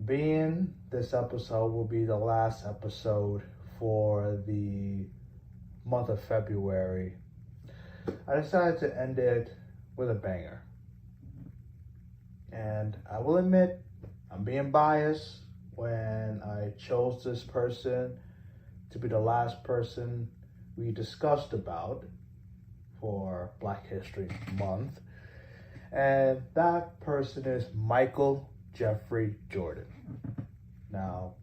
being this episode will be the last episode for the month of February, I decided to end it with a banger. And I will admit, I'm being biased when I chose this person to be the last person we discussed about for Black History Month. And that person is Michael Jeffrey Jordan. Now,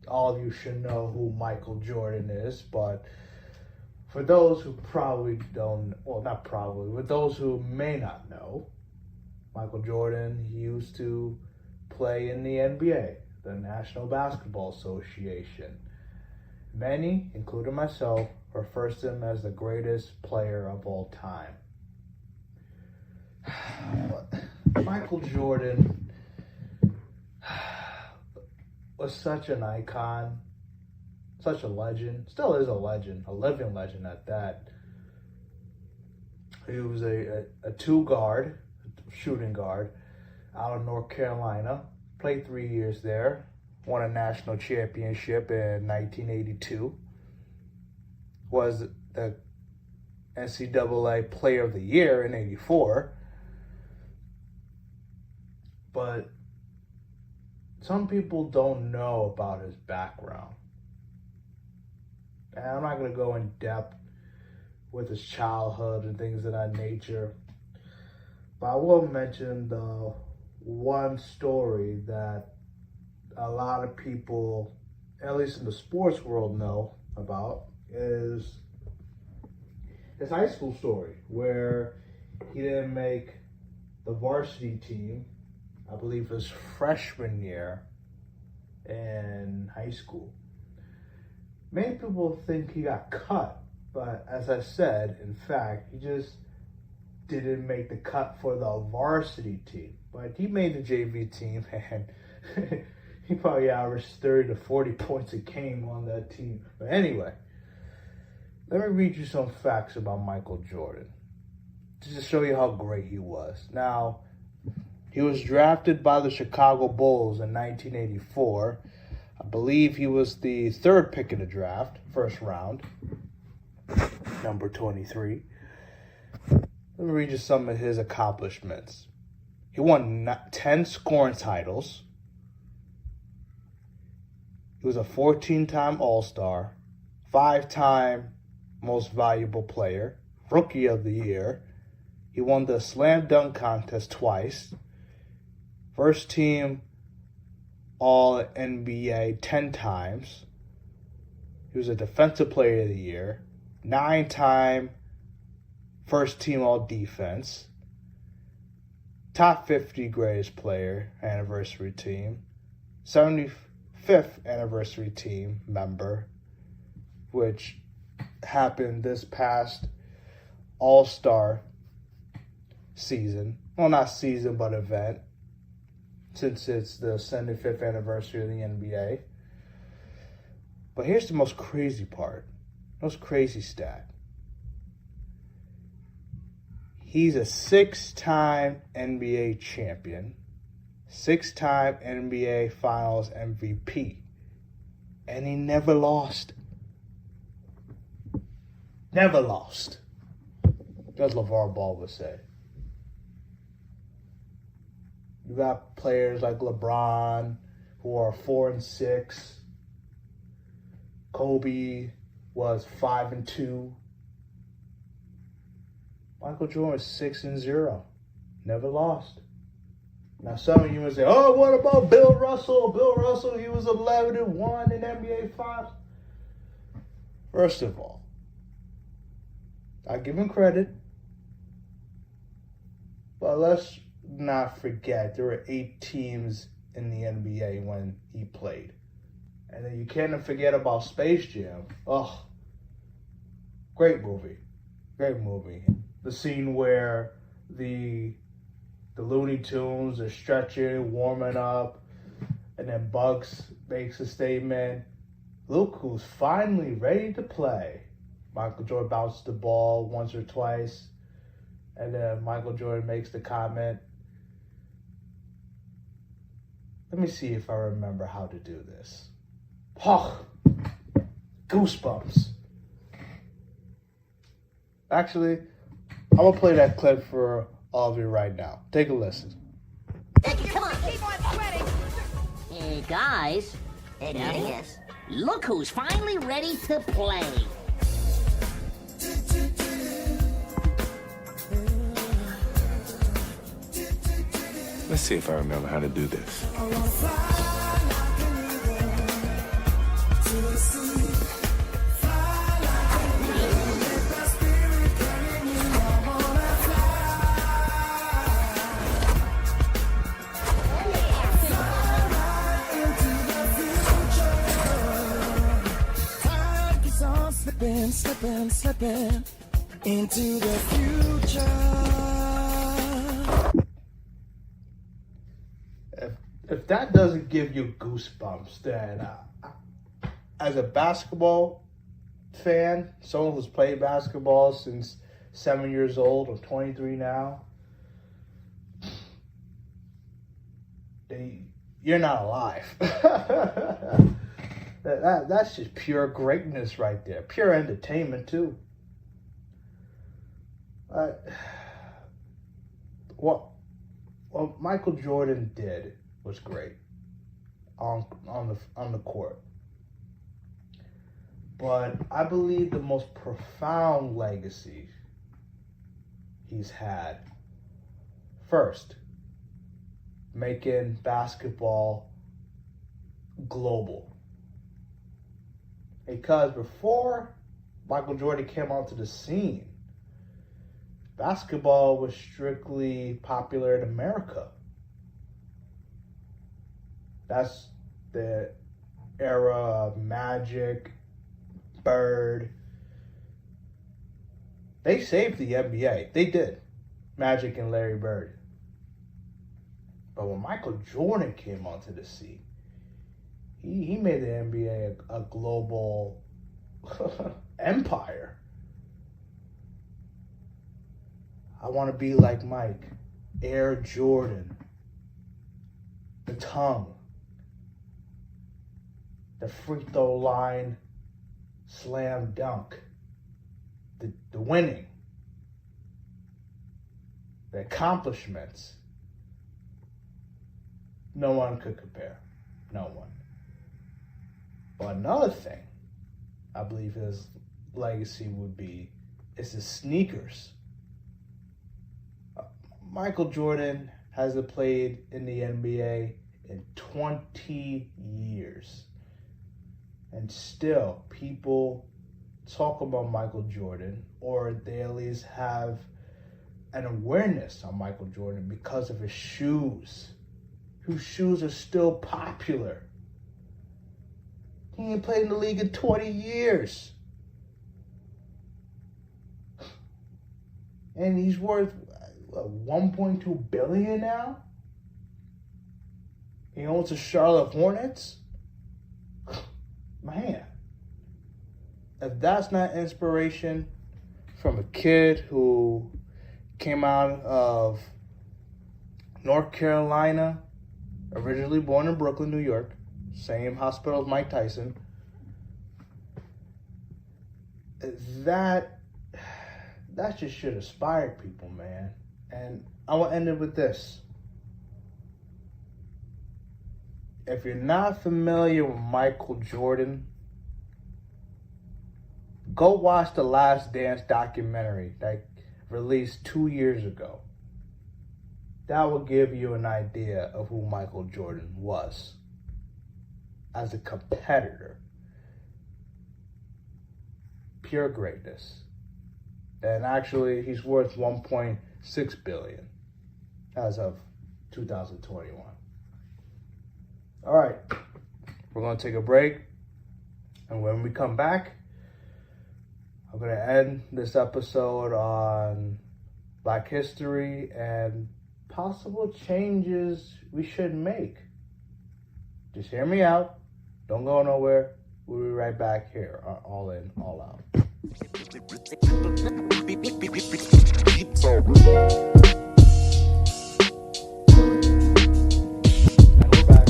all of you should know who Michael Jordan is, but for those who probably don't, well, not probably, but those who may not know, Michael Jordan, he used to play in the NBA, the National Basketball Association. Many, including myself, refer to him as the greatest player of all time. Michael Jordan was such an icon, such a legend, still is a legend, a living legend at that. He was a two-guard, shooting guard, out of North Carolina, played 3 years there, won a national championship in 1982, was the NCAA Player of the Year in 84. But some people don't know about his background. And I'm not going to go in depth with his childhood and things of that nature. But I will mention the one story that a lot of people, at least in the sports world, know about, is his high school story, where he didn't make the varsity team, I believe his freshman year in high school. Many people think he got cut, but as I said, in fact, he just didn't make the cut for the varsity team. But he made the JV team, and he probably averaged 30 to 40 points a game on that team. But anyway, let me read you some facts about Michael Jordan, just to show you how great he was. Now, he was drafted by the Chicago Bulls in 1984. I believe he was the third pick in the draft, first round, number 23. Let me read you some of his accomplishments. He won 10 scoring titles. He was a 14-time All-Star, 5-time Most Valuable Player, Rookie of the Year. He won the Slam Dunk Contest twice. First team All-NBA 10 times. He was a Defensive Player of the Year. 9-time First Team All-Defense. Top 50 Greatest Player Anniversary Team. 75th Anniversary Team member, which happened this past All-Star season. Well, not season, but event, since it's the 75th anniversary of the NBA. But here's the most crazy part, most crazy stat. He's a 6-time NBA champion, 6-time NBA Finals MVP, and he never lost. Never lost, as LeVar Ball would say. You got players like LeBron who are 4-6. Kobe was 5-2. Michael Jordan is 6-0. Never lost. Now some of you would say, "Oh, what about Bill Russell? Bill Russell, he was 11-1 in NBA Finals." First of all, I give him credit, but let's not forget there were 8 teams in the NBA when he played. And then you can't forget about Space Jam. Oh, great movie. Great movie. The scene where the Looney Tunes are stretching, warming up, and then Bugs makes a statement. Look who's finally ready to play. Michael Jordan bounces the ball once or twice, and then Michael Jordan makes the comment, "Let Let me see if I remember how to do this. Oh, goosebumps. Actually, I'm going to play that clip for all of you right now. Take a listen. Come on. Keep on sweating. Hey, guys. Hey, yes. Look who's finally ready to play. Let's see if I remember how to do this. Slipping into the future. If that doesn't give you goosebumps, then as a basketball fan, someone who's played basketball since 7 years old or 23 now, you're not alive. That's just pure greatness right there. Pure entertainment, too. What Michael Jordan did was great on the court. But I believe the most profound legacy he's had, first, making basketball global. Because before Michael Jordan came onto the scene, basketball was strictly popular in America. That's the era of Magic, Bird. They saved the NBA. They did. Magic and Larry Bird. But when Michael Jordan came onto the scene, he made the NBA a global empire. I want to be like Mike. Air Jordan. The tongue. The free throw line. Slam dunk. The winning. The accomplishments. No one could compare. No one. But another thing I believe his legacy would be is the sneakers. Michael Jordan hasn't played in the NBA in 20 years. And still, people talk about Michael Jordan, or they at least have an awareness on Michael Jordan because of his shoes. Whose shoes are still popular. He ain't played in the league in 20 years. And he's worth $1.2 billion now? He owns the Charlotte Hornets? Man. If that's not inspiration from a kid who came out of North Carolina, originally born in Brooklyn, New York, same hospital as Mike Tyson, that just should inspire people, man. And I will end it with this. If you're not familiar with Michael Jordan, go watch the Last Dance documentary that released 2 years ago. That will give you an idea of who Michael Jordan was as a competitor. Pure greatness. And actually, he's worth $1.6 billion as of 2021. All right, we're going to take a break. And when we come back, I'm going to end this episode on Black history and possible changes we should make. Just hear me out. Don't go nowhere. We'll be right back here on All In, All Out. And we're back.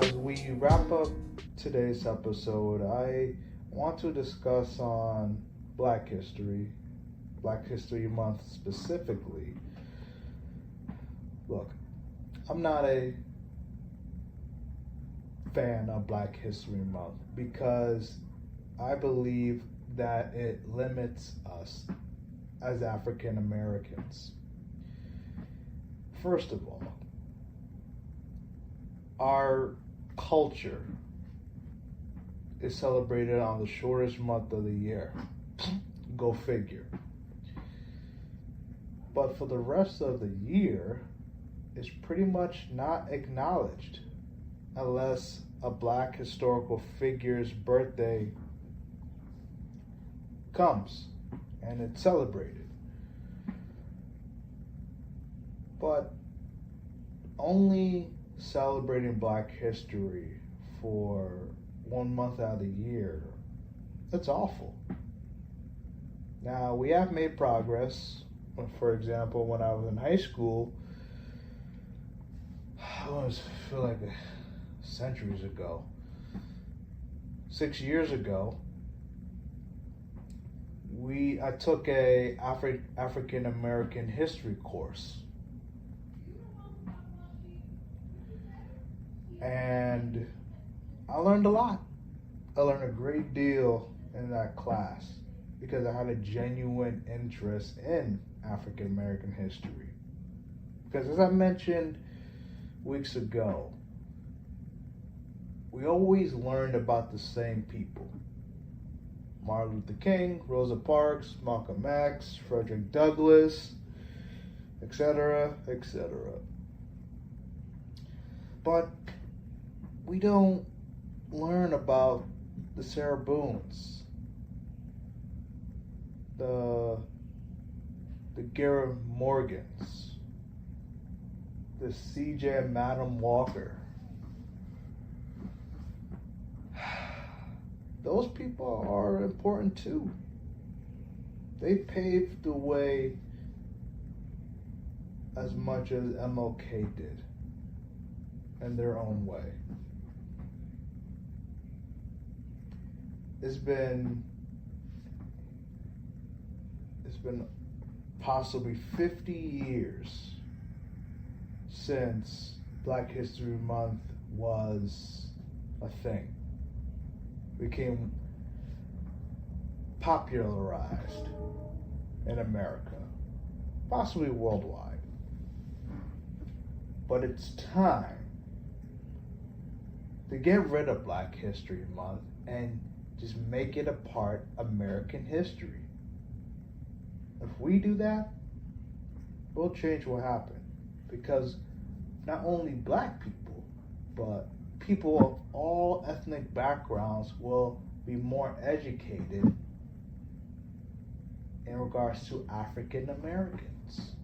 As we wrap up today's episode, I want to discuss on Black History Month specifically. Look, I'm not a fan of Black History Month because I believe that it limits us as African Americans. First of all, our culture is celebrated on the shortest month of the year. Go figure. But for the rest of the year, it's pretty much not acknowledged unless a Black historical figure's birthday comes and it's celebrated. But only celebrating Black history for 1 month out of the year, that's awful. Now, we have made progress. For example, when I was in high school, I always feel like centuries ago, 6 years ago, I took a African American history course. And I learned a lot. I learned a great deal in that class because I had a genuine interest in African American history. Because as I mentioned weeks ago, we always learned about the same people. Martin Luther King, Rosa Parks, Malcolm X, Frederick Douglass, etc., etc. But we don't learn about the Sarah Boones, the Garrett Morgans, the C.J. and Madam Walker. Those people are important too. They paved the way as much as MLK did in their own way. It's been possibly 50 years since Black History Month was a thing. Became popularized in America, possibly worldwide. But it's time to get rid of Black History Month and just make it a part of American history. If we do that, we'll change what happened. Because not only Black people, but people of all ethnic backgrounds will be more educated in regards to African Americans.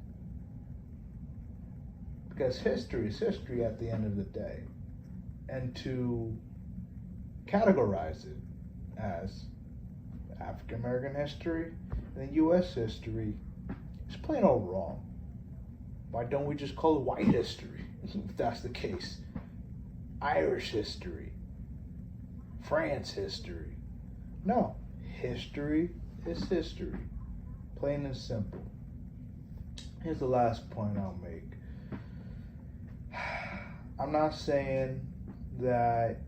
Because history is history at the end of the day. And to categorize it as African American history and U.S. history is plain old wrong. Why don't we just call it white history, if that's the case? Irish history, France history. No, history is history, plain and simple. Here's the last point I'll make. I'm not saying that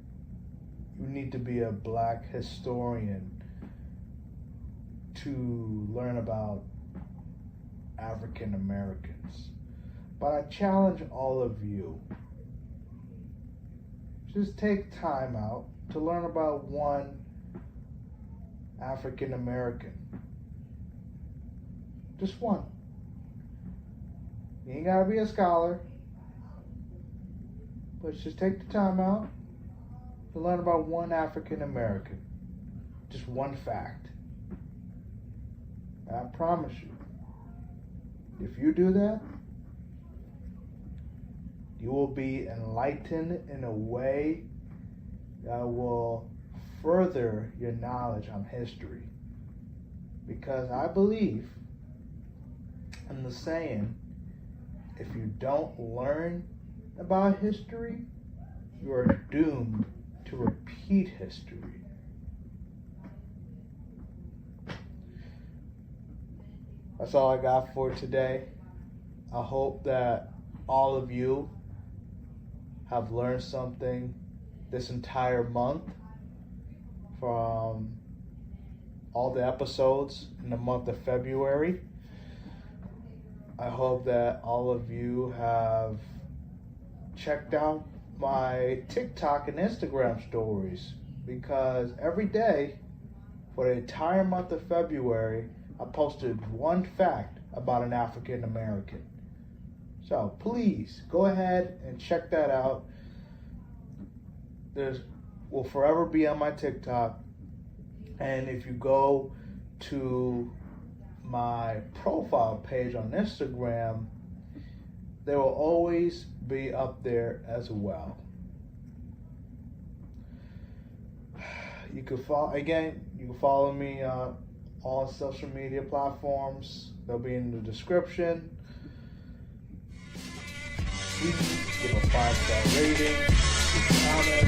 you need to be a Black historian to learn about African Americans, but I challenge all of you. Just take time out to learn about one African American. Just one. You ain't gotta be a scholar, but just take the time out to learn about one African American. Just one fact. And I promise you, if you do that, you will be enlightened in a way that will further your knowledge on history. Because I believe in the saying, if you don't learn about history, you are doomed to repeat history. That's all I got for today. I hope that all of you have learned something this entire month from all the episodes in the month of February. I hope that all of you have checked out my TikTok and Instagram stories, because every day for the entire month of February, I posted one fact about an African American. So please go ahead and check that out. Will forever be on my TikTok. And if you go to my profile page on Instagram, they will always be up there as well. You can follow me on all social media platforms. They'll be in the description. Please give a 5-star rating, comment,